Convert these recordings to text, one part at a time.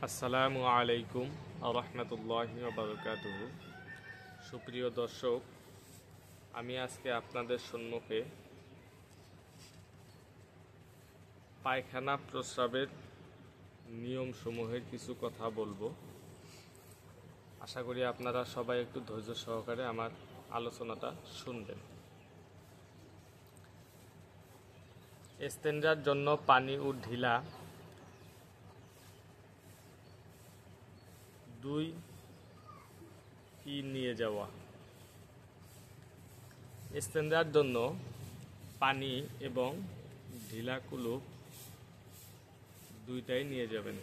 আসসালামু আলাইকুম রহমতুল্লাহি বারকাতুহু। সুপ্রিয় দর্শক, আমি আজকে আপনাদের সম্মুখে পায়খানা প্রস্রাবের নিয়মসমূহের কিছু কথা বলবো। আশা করি আপনারা সবাই একটু ধৈর্য সহকারে আমার আলোচনাটা শুনবেন। স্টেঞ্জার জন্য পানি ও ঢিলা 2 নিয়ে যাওয়া। স্টেঞ্জার জন্য পানি এবং ঢিলা কুলুপ দুইটাই নিয়ে যাবেন।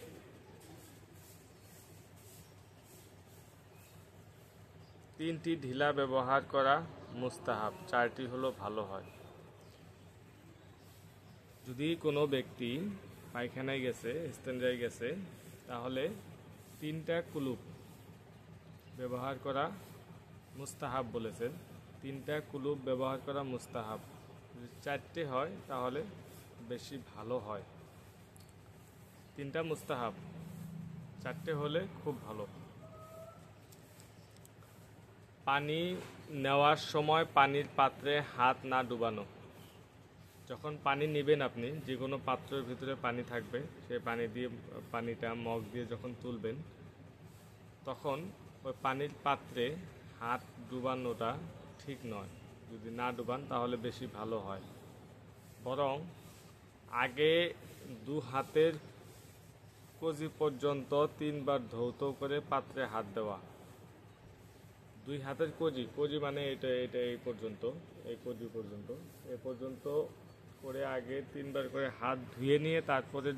3টি ঢিলা ব্যবহার করা মুস্তাহাব, 4টি হলো ভালো হয়। যদি কোনো ব্যক্তি পায়খানায় গেছে, স্টেঞ্জায় গেছে, তাহলে 3টা কুলুপ ব্যবহার করা মুস্তাহাব বলেছেন। 3টা কুলুপ ব্যবহার করা মুস্তাহাব। যদি 4টে হয় তাহলে বেশি ভালো হয়। 3টা মুস্তাহাব, 4টে হলে খুব ভালো। পানি নেওয়ার সময় পানির পাত্রে হাত না ডুবানো। যখন পানি নেবেন, আপনি যে কোনো পাত্রের ভিতরে পানি থাকবে, সেই পানিটা মগ দিয়ে যখন তুলবেন, তখন ওই পানির পাত্রে হাত ডুবানোটা ঠিক নয়। যদি না ডুবান তাহলে বেশি ভালো হয়। বরং আগে 2 হাতের কজি পর্যন্ত 3 বার ধৌত করে পাত্রে হাত দেওয়া। 2 হাতের কজি মানে এটা এই পর্যন্ত, এই কজি পর্যন্ত, এ পর্যন্ত করে আগে 3 বার করে হাত ধুয়ে নিয়ে তারপরে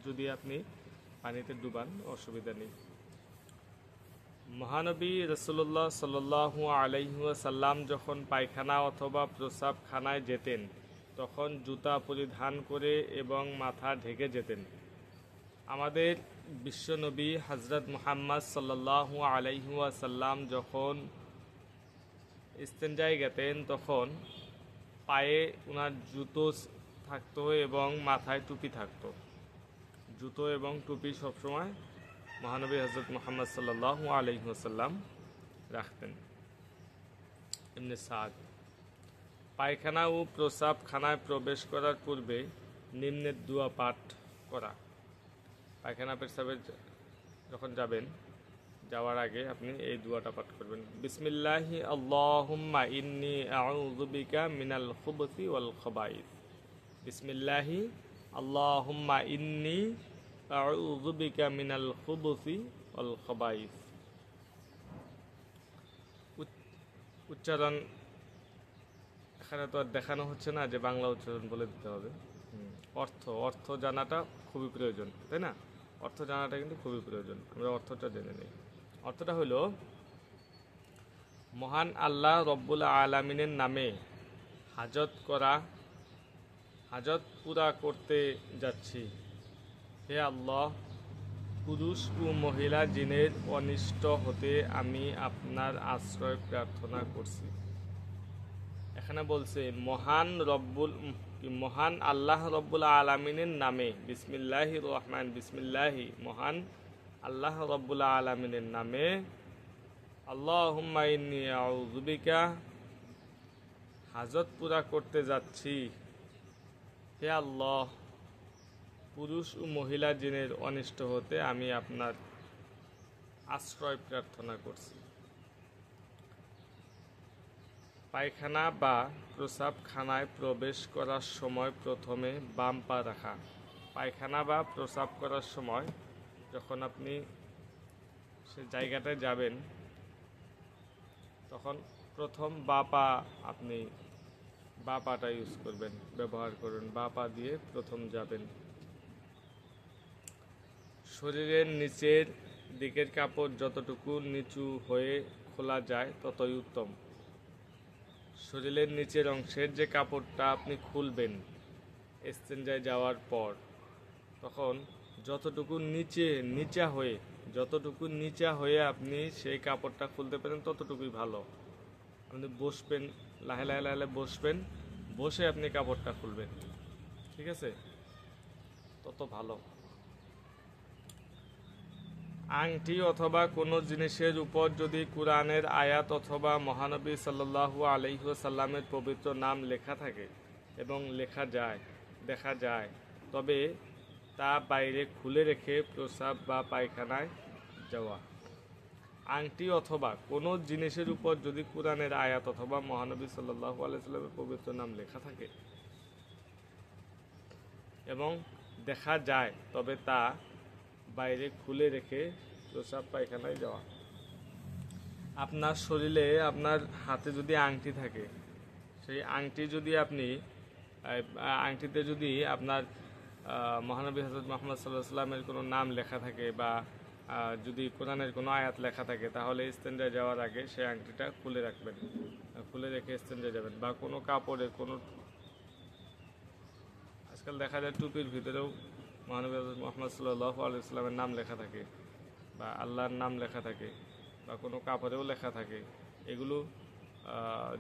যদি আপনি পানিতে ডুবান, অসুবিধা নেই। মহানবী রাসূলুল্লাহ সাল্লাল্লাহু আলাইহি ওয়াসাল্লাম যখন পায়খানা অথবা প্রস্রাবখানায় যেতেন, তখন জুতা পরিধান করে এবং মাথা ঢেকে যেতেন। আমাদের বিশ্বনবী হযরত মুহাম্মদ সাল্লাল্লাহু আলাইহি ওয়াসাল্লাম যখন ইস্তেঞ্জায় গেতেন, তখন পায়ে ওনার জুতো থাকতো এবং মাথায় টুপি থাকতো। জুতো এবং টুপি সবসময় মহানবী হযরত মুহাম্মদ সাল্লাল্লাহু আলাইহি ওয়াসাল্লাম রাখতেন। ইবনে সাদ। পায়খানা ও প্রস্রাবখানায় প্রবেশ করার পূর্বে নিম্নের দোয়া পাঠ করা। পায়খানা প্রস্রাবে যখন যাওয়ার আগে আপনি এই দোয়াটা পাঠ করবেন। বিসমিল্লাহি আল্লাহুম্মা ইন্নী আউযু বিকা মিনাল খুবুসি ওয়াল খাবাইস। বিসমিল্লাহি আল্লাহুম্মা ইন্নী আউযু বিকা মিনাল খুবুসি ওয়াল খাবাইস। উচ্চারণ এখানে তো আর দেখানো হচ্ছে না যে বাংলা উচ্চারণ বলে দিতে হবে। অর্থ জানাটা খুবই প্রয়োজন, তাই না? অর্থ জানাটা কিন্তু খুবই প্রয়োজন। আমরা অর্থটা জেনে নিই। অর্থটা হলো, মহান আল্লাহ রব্বুল আলামিনের নামে হাজত পুরা করতে যাচ্ছি। হে আল্লাহ, পুরুষ ও মহিলা জিনের অনিষ্ট হতে আমি আপনার আশ্রয় প্রার্থনা করছি। এখানে বলছে মহান আল্লাহ রব্বুল আলামিনের নামে, বিসমিল্লাহি মহান আল্লাহ রব্বুল আলামিনের নামে, আল্লাহুম্মা ইন্নী আউযু বিকা হাজত পুরা করতে যাচ্ছি। হে আল্লাহ, পুরুষ ও মহিলা জিনের অনিষ্ট হতে আমি আপনার আশ্রয় প্রার্থনা করছি। পায়খানা বা প্রস্রাবখানায় প্রবেশ করার সময় প্রথমে বাম পা রাখা। পায়খানা বা প্রস্রাব করার সময় যখন আপনি সে জায়গাটায় যাবেন, তখন প্রথম আপনি বা পাটা ইউজ করবেন, ব্যবহার করবেন। বা পা দিয়ে প্রথম যাবেন। শরীরের নিচের দিকের কাপড় যতটুকু নিচু হয়ে খোলা যায় ততই উত্তম। শরীরের নিচের অংশের যে কাপড়টা আপনি খুলবেন ইস্তেঞ্জায় যাওয়ার পর, তখন যতটুকু নিচা হয়ে আপনি সেই কাপড়টা খুলতে পারেন ততটুকুই ভালো। আপনি বসবেন, লাহে বসবেন, বসে আপনি কাপড়টা খুলবেন, ঠিক আছে? তত ভালো। আংটি অথবা কোনো জিনিসের উপর যদি কোরআনের আয়াত অথবা মহানবী সাল্লাল্লাহু আলাইহি ওয়াসাল্লামের পবিত্র নাম লেখা থাকে এবং দেখা যায়, তবে তা বাইরে খুলে রেখে প্রস্রাব বা পায়খানায় যাওয়া। আংটি অথবা কোনো জিনিসের উপর যদি কোরআনের আয়াত অথবা মহানবী সাল্লাল্লাহু আলাইহি ওয়াসাল্লামের পবিত্র নাম লেখা থাকে এবং দেখা যায়, তবে তা বাইরে খুলে রেখে প্রস্রাব পায়খানায় যাওয়া। আপনার শরীরে, আপনার হাতে যদি আংটি থাকে, সেই আংটি যদি আপনি আংটিতে যদি আপনার মহানবী হযরত মুহাম্মদ সাল্লাল্লাহু আলাইহি ওয়াসাল্লামের কোনো নাম লেখা থাকে বা যদি কোরআনের কোনো আয়াত লেখা থাকে, তাহলে ইস্তেঞ্জায় যাওয়ার আগে সেই আংটিটা খুলে রাখবেন, খুলে রেখে ইস্তেঞ্জায় যাবেন। বা কোনো কাপড়ে আজকাল দেখা যায় টুপির ভিতরেও মহানবী হযরত মুহাম্মদ সাল্লাল্লাহু আলাইহি ওয়াসাল্লামের নাম লেখা থাকে বা আল্লাহর নাম লেখা থাকে বা কোনো কাপড়েও লেখা থাকে। এগুলো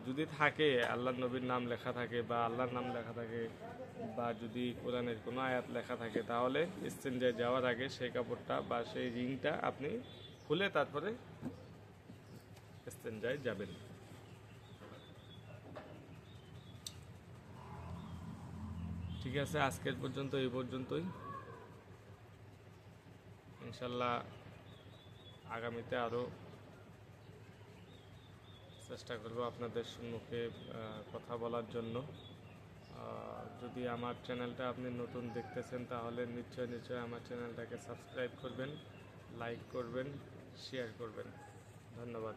যদি থাকে, আল্লাহর নবীর নাম লেখা থাকে বা আল্লাহর নাম লেখা থাকে বা যদি কোরআনের কোনো আয়াত লেখা থাকে, তাহলে ইস্তেঞ্জায় যাওয়ার আগে সেই কাপড়টা বা সেই রিংটা আপনি খুলে তারপরে ইস্তেঞ্জায় যাবেন। ঠিক আছে, আজকের পর্যন্ত এই পর্যন্তই। ইনশাল্লাহ আগামীতে আরও চেষ্টা করব আপনাদের সম্মুখে কথা বলার জন্য। যদি আমার চ্যানেলটা আপনি নতুন দেখতেছেন, তাহলে নিশ্চয় আমার চ্যানেলটাকে সাবস্ক্রাইব করবেন, লাইক করবেন, শেয়ার করবেন। ধন্যবাদ।